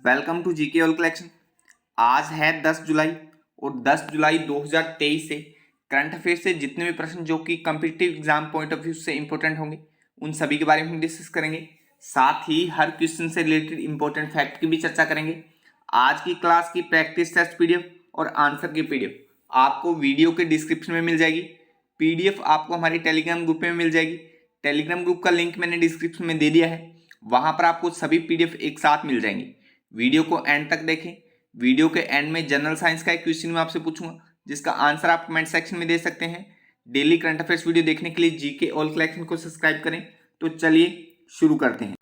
Welcome to GK all collection. आज है 10 जुलाई और 10 जुलाई 2023 से करंट अफेयर से जितने भी प्रश्न जो कि competitive exam point of view से इंपॉर्टेंट होंगे उन सभी के बारे में हम डिस्कस करेंगे। साथ ही हर क्वेश्चन से रिलेटेड इंपॉर्टेंट फैक्ट की भी चर्चा करेंगे। आज की क्लास की प्रैक्टिस टेस्ट पीडीएफ और आंसर की पीडीएफ आपको वीडियो के डिस्क्रिप्शन में मिल जाएगी। पीडीएफ आपको हमारी टेलीग्राम ग्रुप में मिल जाएगी। टेलीग्राम ग्रुप का लिंक मैंने डिस्क्रिप्शन में दे दिया है, वहां पर आपको सभी पीडीएफ एक साथ मिल जाएंगे। वीडियो को एंड तक देखें। वीडियो के एंड में जनरल साइंस का एक क्वेश्चन मैं आपसे पूछूंगा जिसका आंसर आप कमेंट सेक्शन में दे सकते हैं। डेली करंट अफेयर्स वीडियो देखने के लिए जीके ऑल कलेक्शन को सब्सक्राइब करें। तो चलिए शुरू करते हैं।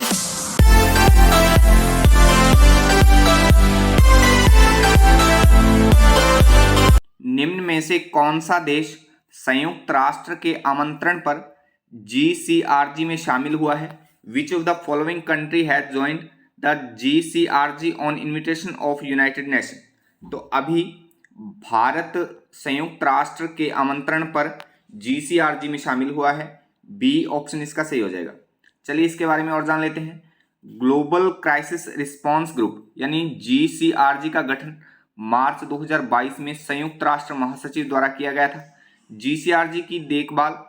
निम्न में से कौन सा देश संयुक्त राष्ट्र के आमंत्रण पर जीसीआरजी में शामिल हुआ है? Which of the following country has joined the GCRG on invitation of United Nation? तो अभी भारत संयुक्त राष्ट्र के आमंत्रण पर जीसीआरजी में शामिल हुआ है। बी ऑप्शन इसका सही हो जाएगा। चलिए इसके बारे में और जान लेते हैं। ग्लोबल क्राइसिस रिस्पांस ग्रुप यानी जीसीआरजी का गठन मार्च 2022 में संयुक्त राष्ट्र महासचिव द्वारा किया गया था। जीसीआरजी की देखभाल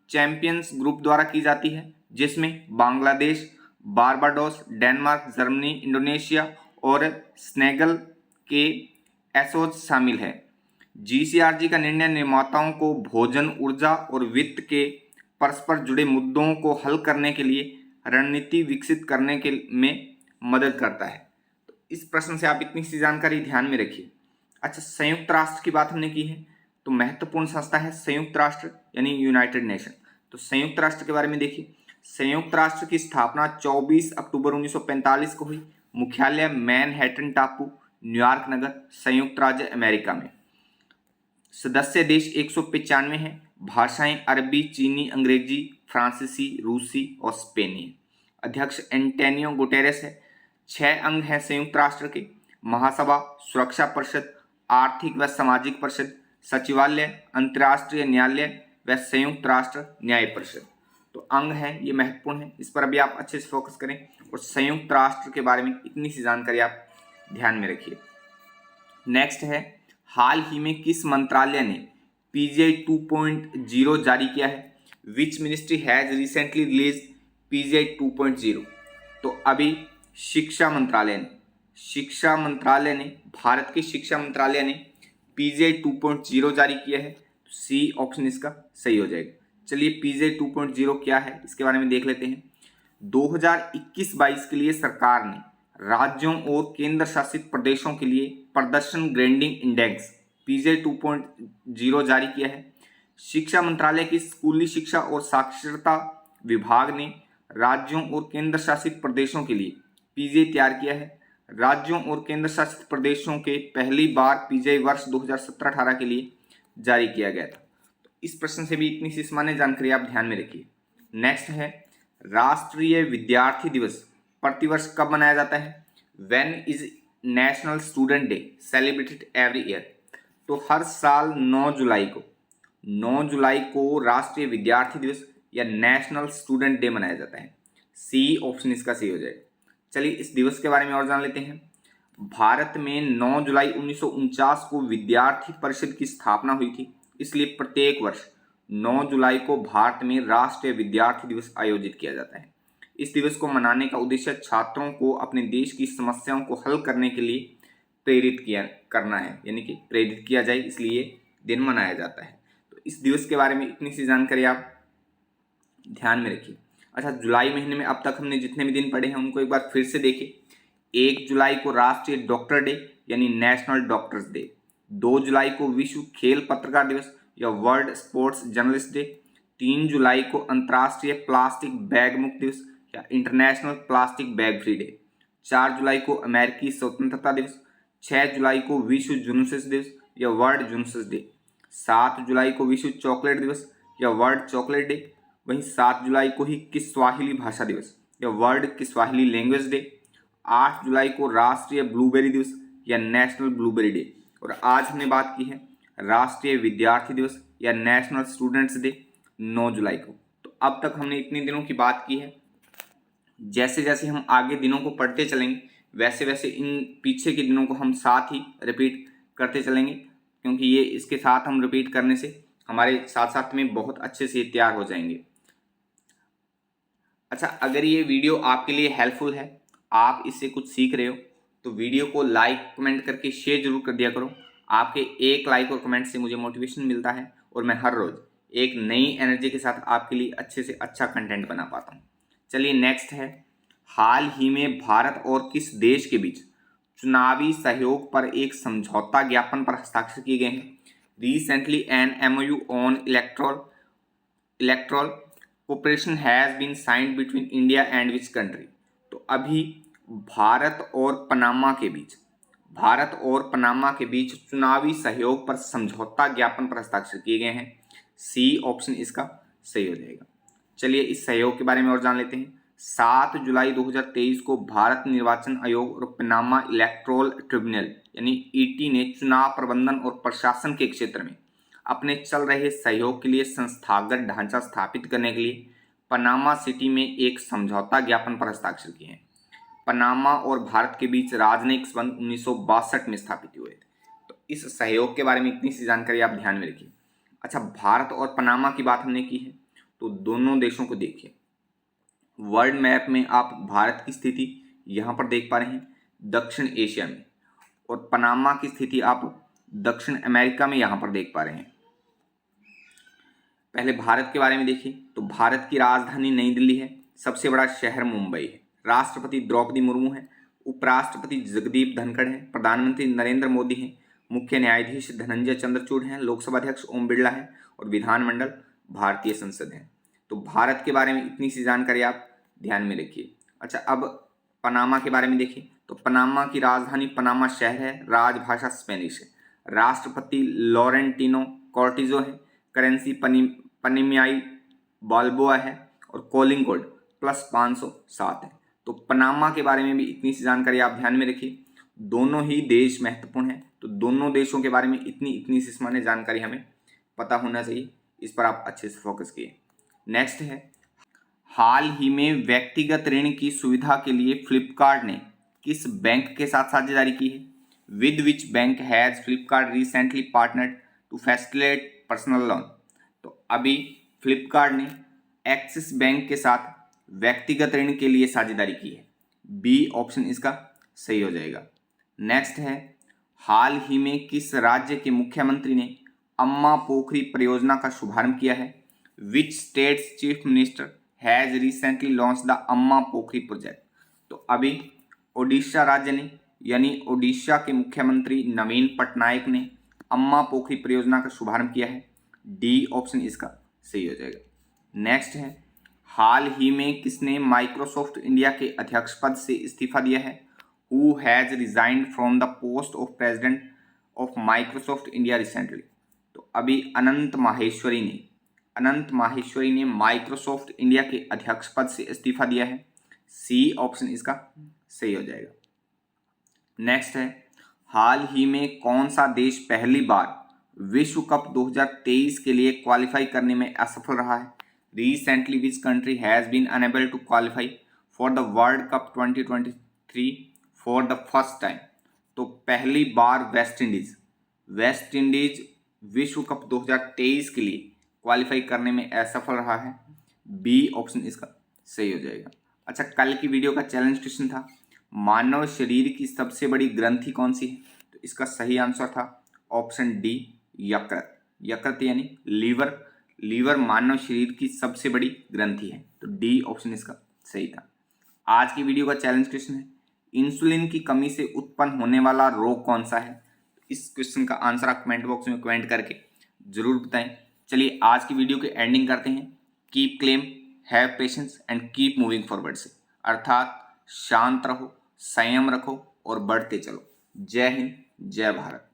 चैंपियंस ग्रुप द्वारा की जाती है, जिसमें Bangladesh, Barbados, Denmark, Germany, Indonesia और सेनेगल के एसोज शामिल है। जीसीआरजी का निर्णय निर्माताओं को भोजन, ऊर्जा और वित्त के परस्पर जुड़े मुद्दों को हल करने के लिए रणनीति विकसित करने के में मदद करता है। तो इस प्रश्न से आप इतनी सी जानकारी ध्यान में रखिए। अच्छा, संयुक्त राष्ट्र की बात हमने की है तो महत्वपूर्ण संस्था है संयुक्त राष्ट्र यानी यूनाइटेड नेशन। तो संयुक्त राष्ट्र के बारे में देखिए। संयुक्त राष्ट्र की स्थापना 24 अक्टूबर 1945 को हुई। मुख्यालय मैनहट्टन टापू, न्यूयॉर्क नगर, संयुक्त राज्य अमेरिका में। सदस्य देश 195 हैं। भाषाएं अरबी, चीनी, अंग्रेजी, फ्रांसीसी, रूसी और स्पेनी। अध्यक्ष एंटोनियो गुटेरेस है। 6 अंग हैं संयुक्त राष्ट्र के। महासभा, सुरक्षा परिषद, आर्थिक व सामाजिक परिषद, सचिवालय, अंतर्राष्ट्रीय न्यायालय व संयुक्त राष्ट्र न्याय परिषद। तो अंग है, ये महत्वपूर्ण है, इस पर अभी आप अच्छे से फोकस करें और संयुक्त राष्ट्र के बारे में इतनी सी जानकारी आप ध्यान में रखिए। नेक्स्ट है, हाल ही में किस मंत्रालय ने पीजीआई 2.0 जारी किया है? Which ministry has recently release PGI 2.0? तो अभी शिक्षा मंत्रालय ने भारत के शिक्षा मंत्रालय ने पीजीआई 2.0 जारी किया है। सी ऑप्शन इसका सही हो जाएगा। चलिए पीजीआई 2.0 क्या है इसके बारे में देख लेते हैं। 2021-22 के लिए सरकार ने राज्यों और केंद्र शासित प्रदेशों के लिए प्रदर्शन ग्रेडिंग इंडेक्स पीजीआई 2.0 जारी किया है। शिक्षा मंत्रालय की स्कूली शिक्षा और साक्षरता विभाग ने राज्यों और केंद्र शासित प्रदेशों के लिए पीजीआई तैयार किया है। राज्यों और केंद्र शासित प्रदेशों के पहली बार पीजीआई वर्ष 2017-18 के लिए जारी किया गया था। तो इस प्रश्न से भी इतनी सी सामान्य जानकारी आप ध्यान में रखिए। नेक्स्ट है, राष्ट्रीय विद्यार्थी दिवस प्रतिवर्ष कब मनाया जाता है? When is national student day celebrated every year? तो हर साल 9 जुलाई को राष्ट्रीय विद्यार्थी दिवस या नेशनल स्टूडेंट डे मनाया जाता है। सी ऑप्शन इसका सही हो जाएगा। चलिए इस दिवस के बारे में और जान लेते हैं। भारत में 9 जुलाई 1949 को विद्यार्थी परिषद की स्थापना हुई थी, इसलिए प्रत्येक वर्ष 9 जुलाई को भारत में राष्ट्रीय विद्यार्थी दिवस आयोजित किया जाता है। इस दिवस को मनाने का उद्देश्य छात्रों को अपने देश की समस्याओं को हल करने के लिए प्रेरित किया जाए, इसलिए दिन मनाया जाता है। तो इस दिवस के बारे में इतनी सी जानकारी आप ध्यान में रखिए। अच्छा, जुलाई महीने में अब तक हमने जितने भी दिन पढ़े हैं उनको एक बार फिर से देखें। 1 जुलाई को राष्ट्रीय डॉक्टर डे यानी नेशनल डॉक्टर्स डे। 2 जुलाई को विश्व खेल पत्रकार दिवस या वर्ल्ड स्पोर्ट्स जर्नलिस्ट डे। 3 जुलाई को अंतर्राष्ट्रीय प्लास्टिक बैग मुक्त दिवस या international plastic bag free day. 4 जुलाई को अमेरिकी स्वतंत्रता दिवस। 6 जुलाई को विश्व जुनूसिस दिवस या वर्ल्ड जुनूसिस डे। 7 जुलाई को विश्व चॉकलेट दिवस या वर्ल्ड चॉकलेट डे। वहीं 7 जुलाई को ही किस्वाहिली भाषा दिवस या वर्ल्ड किस्वाहिली लैंग्वेज डे। 8 जुलाई को राष्ट्रीय ब्लूबेरी दिवस या नेशनल ब्लूबेरी डे। और आज हमने बात की है राष्ट्रीय विद्यार्थी दिवस या नेशनल स्टूडेंट्स डे 9 जुलाई को। तो अब तक हमने इतने दिनों की बात की है। जैसे जैसे हम आगे दिनों को पढ़ते चलेंगे वैसे वैसे इन पीछे के दिनों को हम साथ ही रिपीट करते चलेंगे, क्योंकि ये इसके साथ हम रिपीट करने से हमारे साथ साथ में बहुत अच्छे से तैयार हो जाएंगे। अच्छा, अगर ये वीडियो आपके लिए हेल्पफुल है, आप इससे कुछ सीख रहे हो, तो वीडियो को लाइक कमेंट करके शेयर जरूर कर दिया करो। आपके एक लाइक और कमेंट से मुझे मोटिवेशन मिलता है और मैं हर रोज एक नई एनर्जी के साथ आपके लिए अच्छे से अच्छा कंटेंट बना पाता हूँ। चलिए नेक्स्ट है, हाल ही में भारत और किस देश के बीच चुनावी सहयोग पर एक समझौता ज्ञापन पर हस्ताक्षर किए गए हैं? Recently an MOU on electoral cooperation has been signed between India and which country? तो अभी भारत और पनामा के बीच चुनावी सहयोग पर समझौता ज्ञापन पर हस्ताक्षर किए गए हैं। सी ऑप्शन इसका सही हो जाएगा। चलिए इस सहयोग के बारे में और जान लेते हैं। 7 जुलाई 2023 को भारत निर्वाचन आयोग और पनामा इलेक्टोरल ट्रिब्यूनल यानी ET ने चुनाव प्रबंधन और प्रशासन के क्षेत्र में अपने चल रहे सहयोग के लिए संस्थागत ढांचा स्थापित करने के लिए पनामा सिटी में एक समझौता ज्ञापन पर हस्ताक्षर किए हैं। पनामा और भारत के बीच राजनयिक संबंध 1962 में स्थापित हुए थे। तो इस सहयोग के बारे में इतनी सी जानकारी आप ध्यान में रखिए। अच्छा, भारत और पनामा की बात हमने की है, तो दोनों देशों को देखिए। वर्ल्ड मैप में आप भारत की स्थिति यहाँ पर देख पा रहे हैं दक्षिण एशिया में, और पनामा की स्थिति आप दक्षिण अमेरिका में यहाँ पर देख पा रहे हैं। पहले भारत के बारे में देखिए, तो भारत की राजधानी नई दिल्ली है, सबसे बड़ा शहर मुंबई है, राष्ट्रपति द्रौपदी मुर्मू है, उपराष्ट्रपति जगदीप धनखड़ है, प्रधानमंत्री नरेंद्र मोदी हैं, मुख्य न्यायाधीश धनंजय चंद्रचूड़ हैं, लोकसभा अध्यक्ष ओम बिरला हैं और विधानमंडल भारतीय संसद है। तो भारत के बारे में इतनी सी जानकारी आप ध्यान में रखिए। अच्छा, अब पनामा के बारे में देखिए, तो पनामा की राजधानी पनामा शहर है, राजभाषा स्पेनिश है, राष्ट्रपति लॉरेंटिनो कॉर्टिजो है, करेंसी पनिमियाई बाल्बोआ है और कॉलिंग कोड +507 है। तो पनामा के बारे में भी इतनी सी जानकारी आप ध्यान में रखिए। दोनों ही देश महत्वपूर्ण हैं, तो दोनों देशों के बारे में इतनी सी सामान्य जानकारी हमें पता होना चाहिए, इस पर आप अच्छे से फोकस किए। नेक्स्ट है, हाल ही में व्यक्तिगत ऋण की सुविधा के लिए फ्लिपकार्ट ने किस बैंक के साथ साझेदारी की है? With which bank has Flipkart recently partnered to facilitate personal loan? तो अभी फ्लिपकार्ट ने एक्सिस बैंक के साथ व्यक्तिगत ऋण के लिए साझेदारी की है। बी ऑप्शन इसका सही हो जाएगा। नेक्स्ट है, हाल ही में किस राज्य के मुख्यमंत्री ने अम्मा पोखरी परियोजना का शुभारंभ किया है? Which states chief minister has recently launch the अम्मा पोखरी प्रोजेक्ट? तो अभी ओडिशा राज्य ने यानी ओडिशा के मुख्यमंत्री नवीन पटनायक ने अम्मा पोखरी परियोजना का शुभारंभ किया है। डी ऑप्शन इसका सही हो जाएगा। नेक्स्ट है, हाल ही में किसने माइक्रोसॉफ्ट इंडिया के अध्यक्ष पद से इस्तीफा दिया है? Who has resigned from the post of president of Microsoft India recently? तो अभी अनंत माहेश्वरी ने माइक्रोसॉफ्ट इंडिया के अध्यक्ष पद से इस्तीफा दिया है। सी ऑप्शन इसका सही हो जाएगा। नेक्स्ट है, हाल ही में कौन सा देश पहली बार विश्व कप 2023 के लिए क्वालिफाई करने में असफल रहा है? Recently which country has been unable to qualify for the world cup 2023 for the first time? तो पहली बार वेस्ट इंडीज विश्व कप 2023 के लिए क्वालिफाई करने में असफल रहा है। बी ऑप्शन इसका सही हो जाएगा। अच्छा, कल की वीडियो का चैलेंज क्वेश्चन था, मानव शरीर की सबसे बड़ी ग्रंथि कौन सी है? तो इसका सही आंसर था ऑप्शन डी, यकृत यानी लीवर मानव शरीर की सबसे बड़ी ग्रंथि है। तो डी ऑप्शन इसका सही था। आज की वीडियो का चैलेंज क्वेश्चन है, इंसुलिन की कमी से उत्पन्न होने वाला रोग कौन सा है? इस क्वेश्चन का आंसर आप कमेंट बॉक्स में कमेंट करके जरूर बताएं। चलिए आज की वीडियो के एंडिंग करते हैं। Keep claim, have patience and keep moving forward से, अर्थात शांत रहो, संयम रखो और बढ़ते चलो। जय हिंद, जय भारत।